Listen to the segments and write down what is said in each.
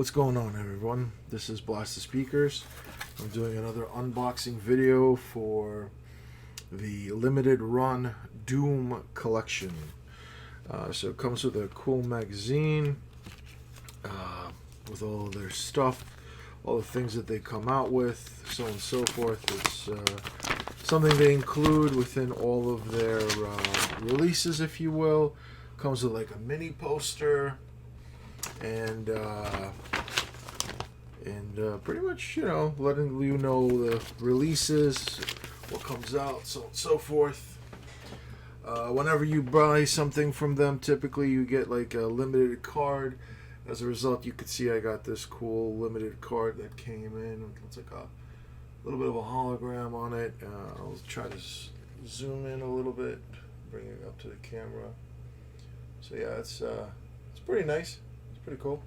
What's going on, everyone? This is Blast the Speakers. I'm doing another unboxing video for the limited run Doom collection. So it comes with a cool magazine with all their stuff, all the things that they come out with, so on and so forth. It's something they include within all of their releases, if you will. Comes with like a mini poster and pretty much, letting you know the releases, what comes out, so on and so forth. Whenever you buy something from them, typically you get like a limited card. As a result, you can see I got this cool limited card that came in. It's like a little bit of a hologram on it. I'll try to zoom in a little bit, bring it up to the camera. So yeah, it's pretty nice. It's pretty cool.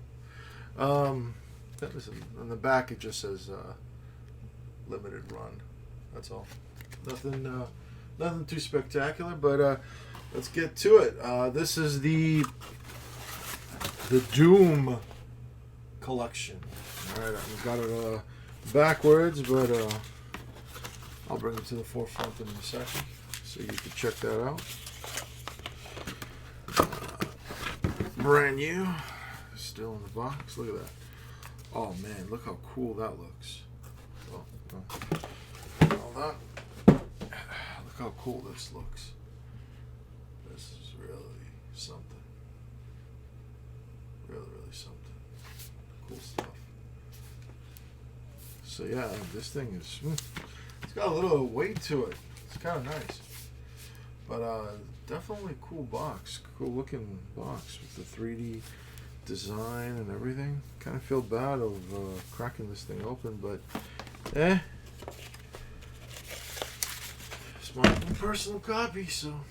Listen, on the back it just says limited run. That's all. Nothing too spectacular, but let's get to it. This is the Doom collection. All right, I've got it backwards, but I'll bring it to the forefront in a second, so you can check that out. Brand new, still in the box. Look at that. Oh man, look how cool that looks. Hold on. Look how cool this looks. This is really something. Really something. Cool stuff. So yeah, this thing is, it's got a little weight to it. It's kind of nice. But definitely cool box. Cool looking box with the 3D design and everything. Kind of feel bad of cracking this thing open, but it's my own personal copy, so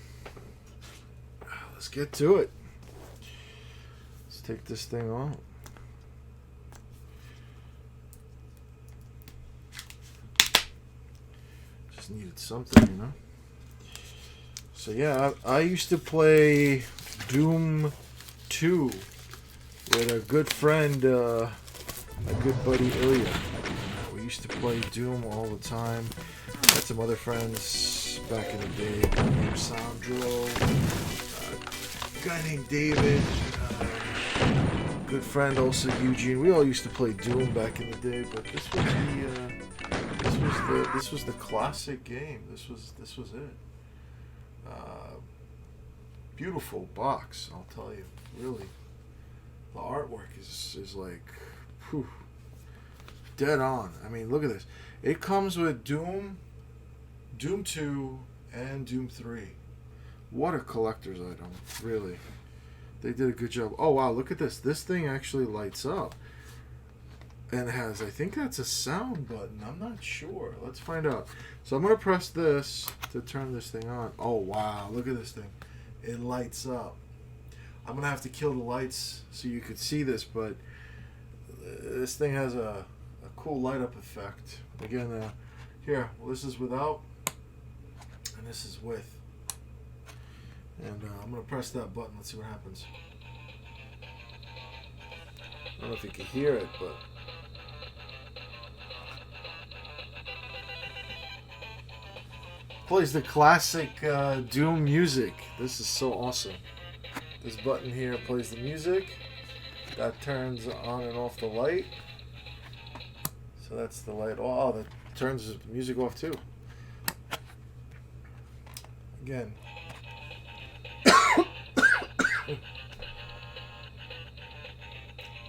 let's get to it. Let's take this thing off. Just needed something, So yeah, I used to play Doom 2 with a good friend, a good buddy Ilya. We used to play Doom all the time. Had some other friends back in the day, a guy named Sandro, a guy named David, good friend also Eugene. We all used to play Doom back in the day, but this was the classic game. This was it. Beautiful box, I'll tell you. Really, the artwork is like, dead on. I mean, look at this. It comes with Doom 2, and Doom 3. What a collector's item, really. They did a good job. Oh wow, look at this. This thing actually lights up. And has, I think that's a sound button. I'm not sure. Let's find out. So I'm going to press this to turn this thing on. Oh wow, look at this thing. It lights up. I'm going to have to kill the lights so you could see this, but this thing has a cool light up effect. Again, here, well, this is without, and this is with. And I'm going to press that button. Let's see what happens. I don't know if you can hear it, but plays the classic Doom music. This is so awesome. This button here plays the music. That turns on and off the light. So that's the light. Oh, that turns the music off too. Again.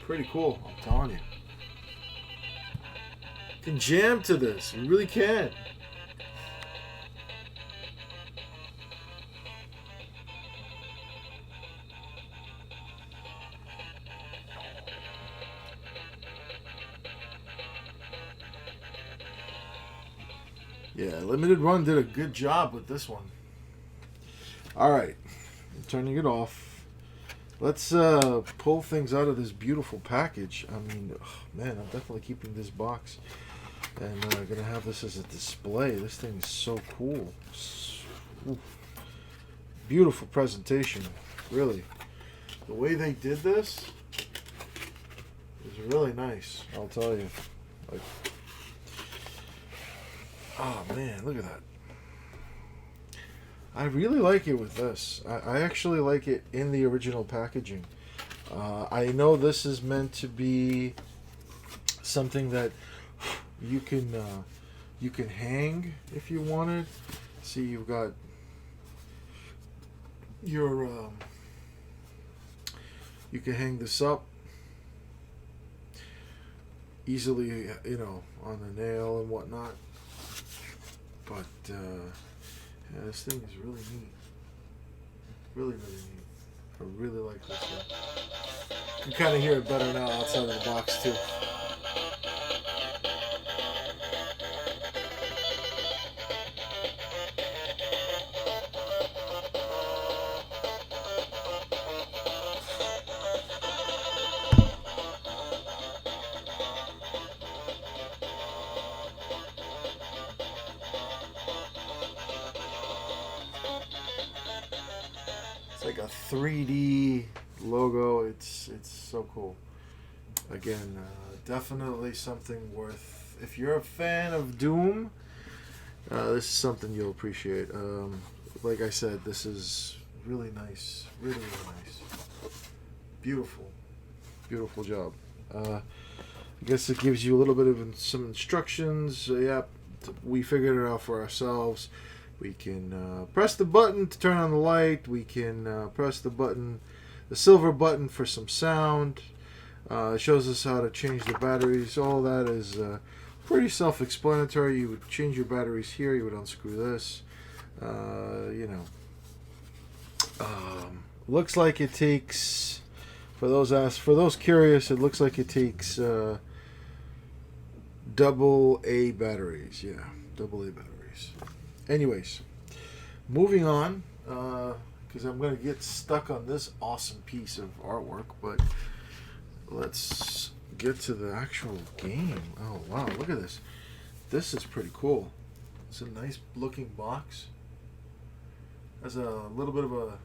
Pretty cool, I'm telling you. You can jam to this. You really can. Yeah, Limited Run did a good job with this one. Alright, I'm turning it off. Let's pull things out of this beautiful package. I mean, man, I'm definitely keeping this box. And I'm going to have this as a display. This thing is so cool. Beautiful presentation, really. The way they did this is really nice. I'll tell you. Like, oh man, look at that. I really like it with this. I actually like it in the original packaging. I know this is meant to be something that you can hang if you wanted. See, you've got your you can hang this up easily, on the nail and whatnot. But yeah, this thing is really neat. Really, really neat. I really like this one. You can kind of hear it better now outside of the box too. It's like a 3D logo. It's so cool. Again, definitely something worth. If you're a fan of Doom, this is something you'll appreciate. Like I said, this is really nice. Really, really nice. Beautiful. Beautiful job. I guess it gives you a little bit of some instructions. We figured it out for ourselves. We can press the button to turn on the light. We can press the button, the silver button, for some sound. It shows us how to change the batteries. All that is pretty self-explanatory. You would change your batteries here. You would unscrew this. Looks like it takes, for those curious, it looks like it takes double A batteries. Yeah, double A batteries. Anyways, moving on, because I'm going to get stuck on this awesome piece of artwork, but let's get to the actual game. Oh, wow, look at this. This is pretty cool. It's a nice looking box. Has a little bit of a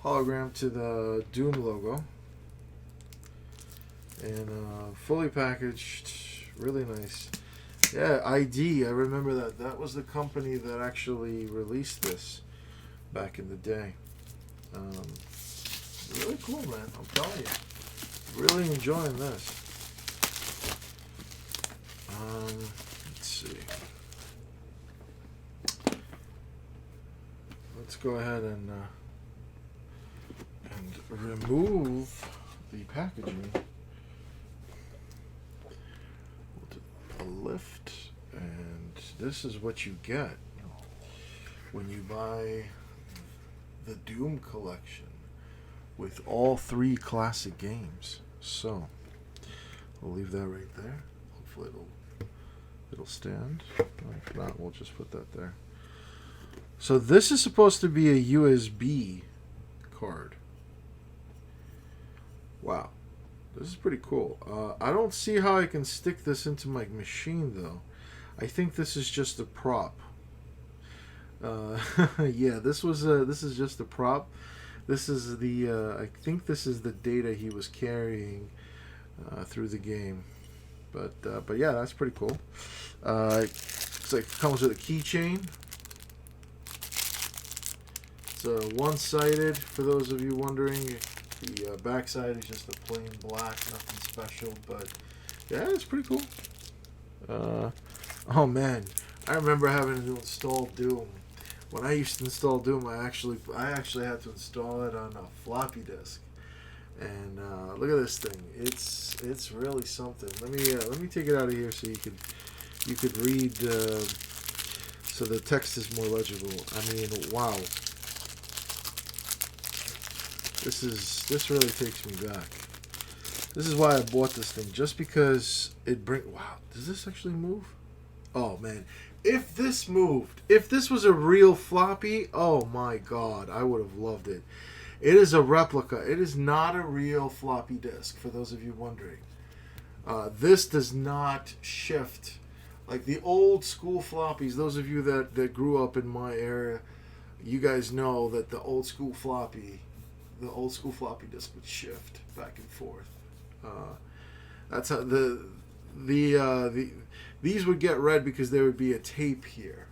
hologram to the Doom logo. And fully packaged, really nice. Yeah, ID. I remember that. That was the company that actually released this back in the day. Really cool, man. I'm telling you. Really enjoying this. Let's see. Let's go ahead and remove the packaging. A lift, and this is what you get when you buy the Doom collection with all 3 classic games. So we'll leave that right there. Hopefully it'll stand. If not, we'll just put that there. So this is supposed to be a USB card. Wow. This is pretty cool. I don't see how I can stick this into my machine, though. I think this is just a prop. Yeah, this is just a prop. This is the I think this is the data he was carrying through the game. But yeah, that's pretty cool. It's like, it comes with a keychain. It's one-sided, for those of you wondering. The backside is just a plain black, nothing special, but yeah, it's pretty cool. Oh man, I remember having to install Doom. When I used to install Doom, I actually had to install it on a floppy disk. And look at this thing. It's really something. Let me take it out of here so you could read, so the text is more legible. I mean, wow. This really takes me back. This is why I bought this thing, just because wow, does this actually move? Oh man, if this moved, if this was a real floppy, oh my god, I would have loved it. It is a replica. It is not a real floppy disk, for those of you wondering. This does not shift like the old school floppies. Those of you that grew up in my area, you guys know that the old school floppy disk would shift back and forth. That's how the these would get read because there would be a tape here,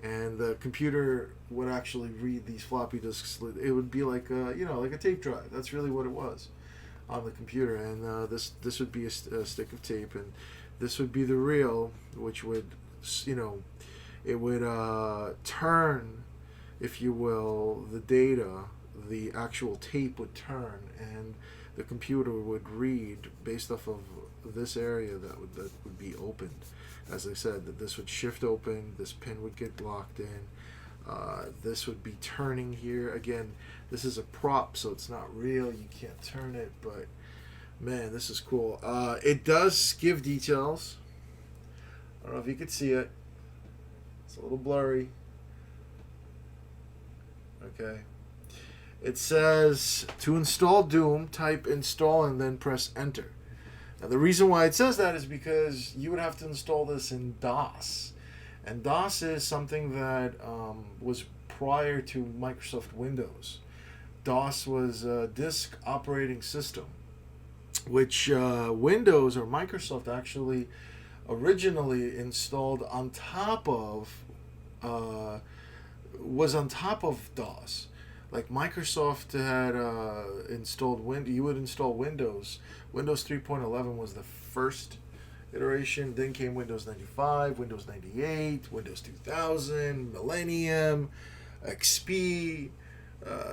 and the computer would actually read these floppy disks. It would be like like a tape drive. That's really what it was on the computer, and this would be a stick of tape, and this would be the reel, which would it would turn, if you will, the data. The actual tape would turn, and the computer would read based off of this area that would be opened. As I said, that this would shift open, this pin would get locked in, this would be turning here. Again, this is a prop, so it's not real, you can't turn it, but man, this is cool. It does give details. I don't know if you could see it. It's a little blurry. Okay. It says, to install Doom, type install and then press enter. Now, the reason why it says that is because you would have to install this in DOS. And DOS is something that was prior to Microsoft Windows. DOS was a disk operating system, which Windows or Microsoft actually originally installed on top of, was on top of DOS. Like Microsoft had installed you would install Windows. Windows 3.11 was the first iteration. Then came Windows 95, Windows 98, Windows 2000, Millennium, XP.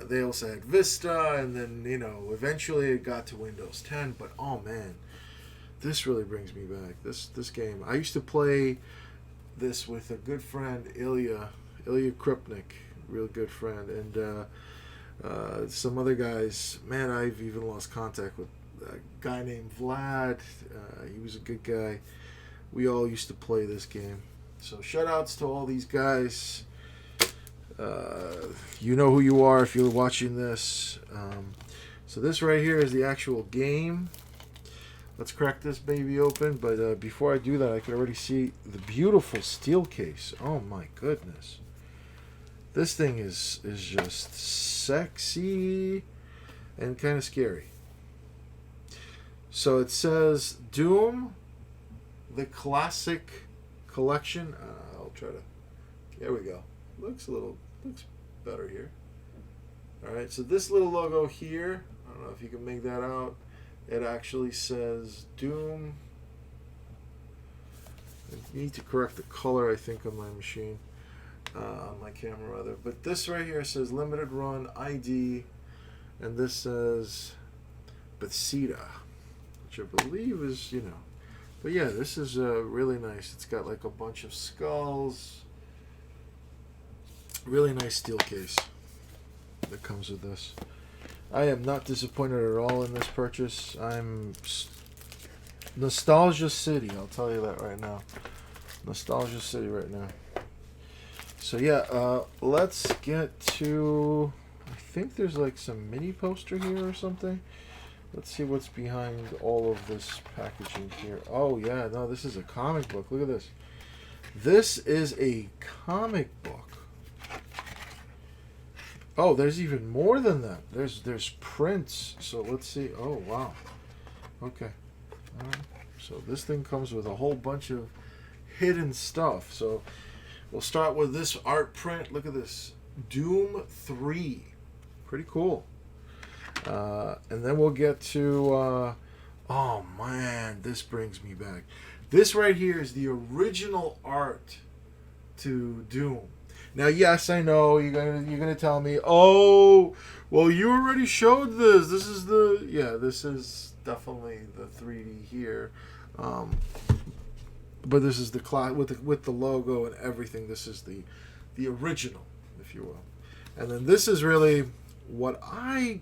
They also had Vista, and then eventually it got to Windows 10. But oh man, this really brings me back. This game. I used to play this with a good friend, Ilya Krupnik. Real good friend, and some other guys. Man, I've even lost contact with a guy named Vlad. He was a good guy. We all used to play this game. So shout outs to all these guys. You know who you are if you're watching this. So this right here is the actual game. Let's crack this baby open, but before I do that, I can already see the beautiful steel case. Oh my goodness. This thing is just sexy and kind of scary. So it says Doom, the Classic Collection. I'll try to. There we go. Looks better here. All right. So this little logo here. I don't know if you can make that out. It actually says Doom. I need to correct the color, I think, on my machine. On my camera rather, but this right here says limited run ID, and this says Bethesda, which I believe is but yeah, this is really nice. It's got like a bunch of skulls. Really nice steel case that comes with this. I am not disappointed at all in this purchase. I'm nostalgia city, I'll tell you that right now. Nostalgia city right now. So yeah, let's get to, I think there's like some mini poster here or something. Let's see what's behind all of this packaging here. Oh yeah, no, this is a comic book. Look at this. This is a comic book. Oh, there's even more than that. There's prints. So let's see. Oh wow. Okay. So this thing comes with a whole bunch of hidden stuff. So we'll start with this art print. Look at this. Doom 3. Pretty cool. And then we'll get to... oh, man. This brings me back. This right here is the original art to Doom. Now, yes, I know. You're gonna tell me, oh, well, you already showed this. This is the... Yeah, this is definitely the 3D here. But this is the with the logo and everything. This is the original, if you will. And then this is really what I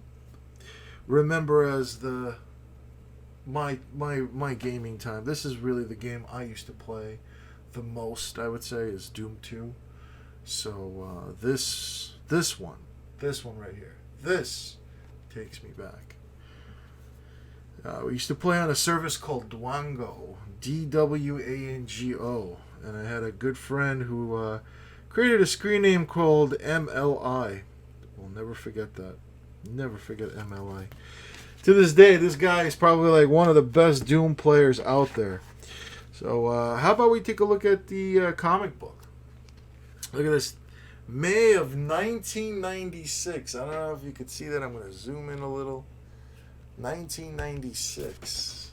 remember as my gaming time. This is really the game I used to play the most. I would say is Doom 2. So this one right here, this takes me back. We used to play on a service called Dwango, DWANGO, and I had a good friend who created a screen name called MLI. We'll never forget that. Never forget MLI. To this day, this guy is probably like one of the best Doom players out there. So how about we take a look at the comic book? Look at this. May of 1996. I don't know if you could see that. I'm going to zoom in a little. 1996.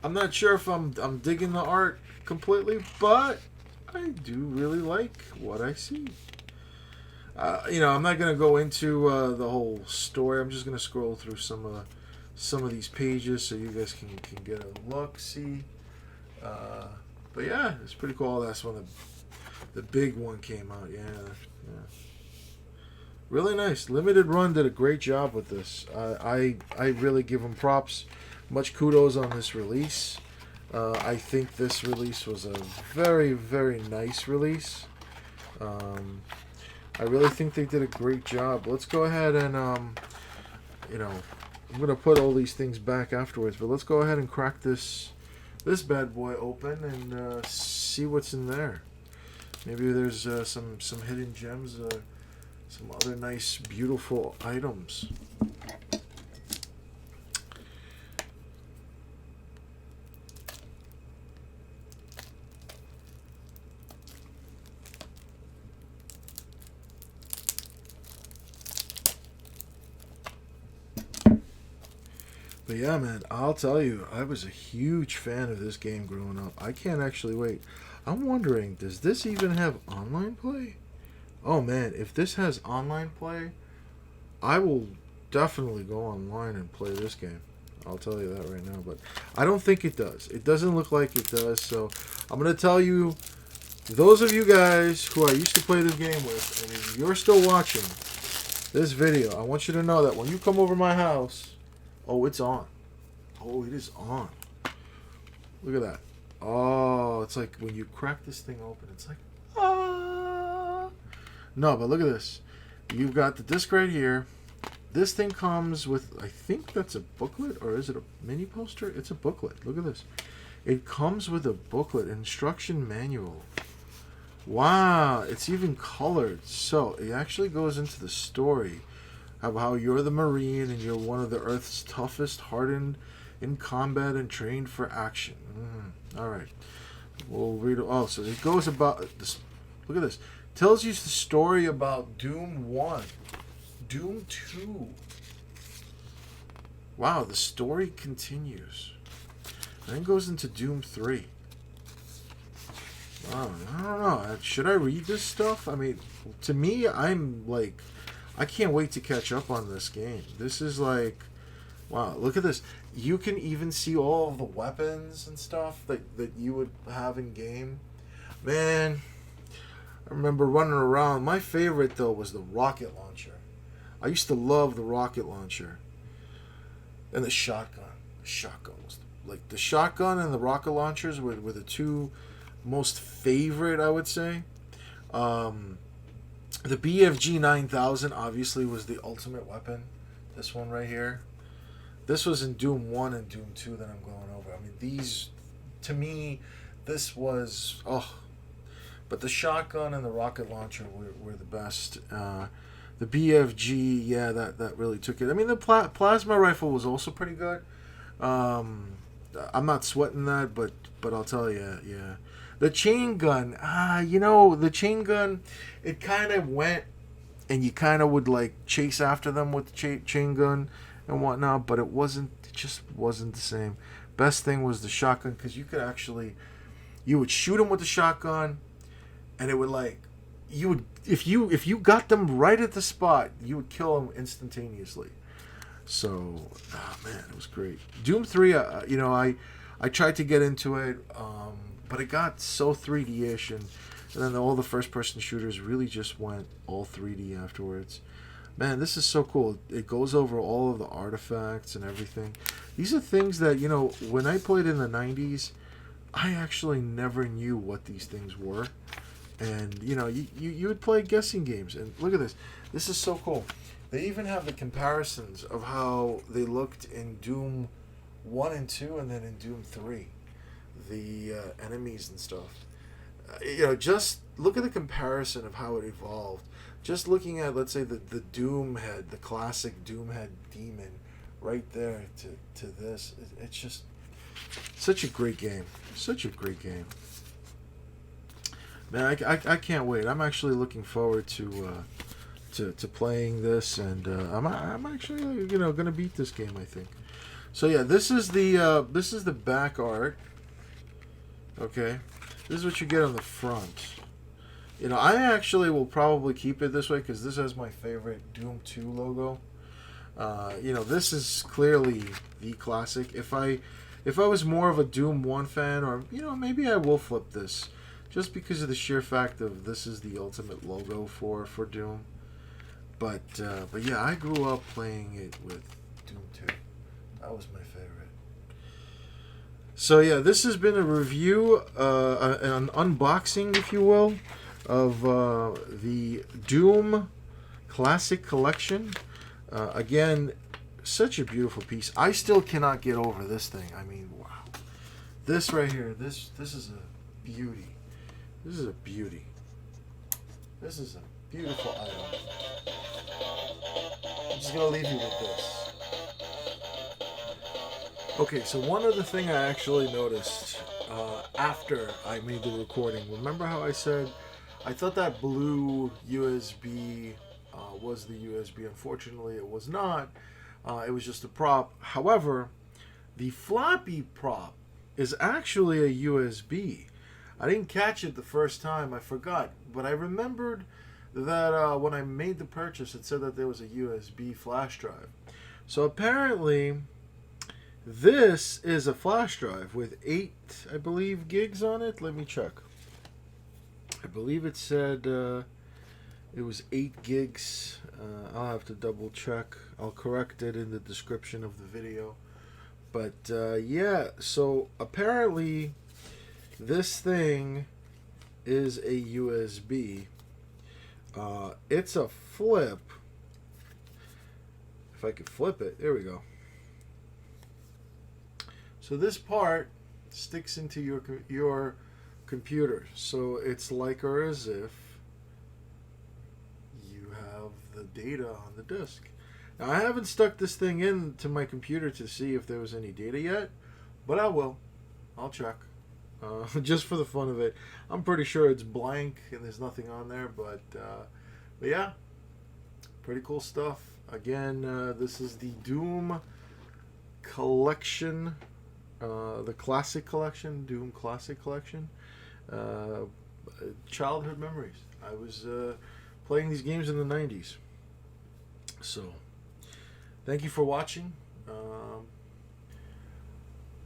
I'm not sure if I'm digging the art completely, but I do really like what I see. I'm not going to go into the whole story. I'm just going to scroll through some of these pages so you guys can get a look, see. But yeah, it's pretty cool. That's when the big one came out. Yeah. Really nice. Limited Run did a great job with this. I really give them props. Much kudos on this release. I think this release was a very, very nice release. I really think they did a great job. Let's go ahead and, I'm going to put all these things back afterwards, but let's go ahead and crack this bad boy open and see what's in there. Maybe there's some hidden gems, some other nice, beautiful items. But yeah, man, I'll tell you, I was a huge fan of this game growing up. I can't actually wait. I'm wondering, does this even have online play? Oh man, if this has online play, I will definitely go online and play this game. I'll tell you that right now, but I don't think it does. It doesn't look like it does, so I'm going to tell you, those of you guys who I used to play this game with, and if you're still watching this video, I want you to know that when you come over my house, oh, it's on. Oh, it is on. Look at that. Oh, it's like when you crack this thing open, it's like, ah. No, but look at this. You've got the disc right here. This thing comes with, I think that's a booklet, or is it a mini poster? It's a booklet. Look at this. It comes with a booklet, instruction manual. Wow, it's even colored. So it actually goes into the story of how you're the Marine and you're one of the Earth's toughest, hardened in combat and trained for action. All right. We'll read it. Oh, so it goes about this. Look at this. Tells you the story about Doom 1. Doom 2. Wow, the story continues. And then goes into Doom 3. Wow, I don't know. Should I read this stuff? I mean, to me, I'm like, I can't wait to catch up on this game. This is like, wow, look at this. You can even see all of the weapons and stuff that you would have in game. Man, I remember running around. My favorite, though, was the rocket launcher. I used to love the rocket launcher. And the shotgun. The shotgun was, like, the shotgun and the rocket launchers were the two most favorite, I would say. The BFG 9000 obviously was the ultimate weapon. This one right here. This was in Doom 1 and Doom 2 that I'm going over. I mean, these, to me, this was, oh. But the shotgun and the rocket launcher were the best. The BFG, yeah, that really took it. I mean, the plasma rifle was also pretty good. I'm not sweating that, but I'll tell you, yeah. The chain gun, the chain gun, it kind of went, and you kind of would like chase after them with the chain gun and whatnot, but it just wasn't the same. Best thing was the shotgun, because you would shoot them with the shotgun, and it would if you got them right at the spot, you would kill them instantaneously. So, oh man, it was great. Doom 3, I tried to get into it, but it got so 3D-ish, and then all the first-person shooters really just went all 3D afterwards. Man, this is so cool. It goes over all of the artifacts and everything. These are things that, when I played in the 90s, I actually never knew what these things were. And, you would play guessing games. And look at this. This is so cool. They even have the comparisons of how they looked in Doom 1 and 2 and then in Doom 3. The enemies and stuff. you know, just look at the comparison of how it evolved. Just looking at, let's say, the Doom head, the classic Doom head demon, right there to this, it's just such a great game. Such a great game. Man, I can't wait. I'm actually looking forward to playing this, and I'm actually, you know, gonna beat this game, I think. So yeah, this is the back art. Okay, this is what you get on the front. You know, I actually will probably keep it this way because this has my favorite Doom 2 logo. You know, this is clearly the classic. If I was more of a Doom 1 fan, or, you know, maybe I will flip this just because of the sheer fact of this is the ultimate logo for Doom. But yeah, I grew up playing it with Doom 2. That was my favorite. So yeah, this has been a review, an unboxing, if you will, of the Doom Classic Collection. Again, such a beautiful piece. I still cannot get over this thing. I mean, wow. This right here, this is a beauty. This is a beauty. This is a beautiful item. I'm just going to leave you with this. Okay, so one other thing I actually noticed after I made the recording. Remember how I said I thought that blue USB was the USB. Unfortunately, it was not. It was just a prop. However, the floppy prop is actually a USB. I didn't catch it the first time. I forgot. But I remembered that when I made the purchase, it said that there was a USB flash drive. So apparently, this is a flash drive with 8, I believe, gigs on it. Let me check. I believe it said it was 8 gigs. I'll have to double check. I'll correct it in the description of the video. But yeah, so apparently this thing is a USB. It's a flip. If I could flip it, there we go. So this part sticks into your computer. So it's like or as if you have the data on the disk. Now, I haven't stuck this thing into my computer to see if there was any data yet, but I will. I'll check. Just for the fun of it. I'm pretty sure it's blank and there's nothing on there, but yeah, pretty cool stuff. Again, this is the Doom Collection, the Classic Collection, Doom Classic Collection. Childhood memories. I was playing these games in the 90s. So, thank you for watching.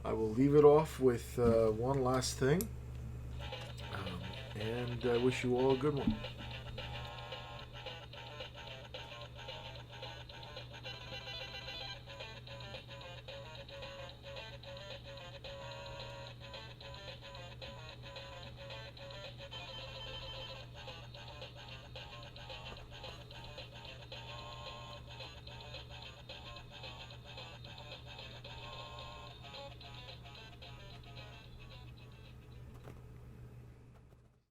I will leave it off with one last thing. And I wish you all a good one.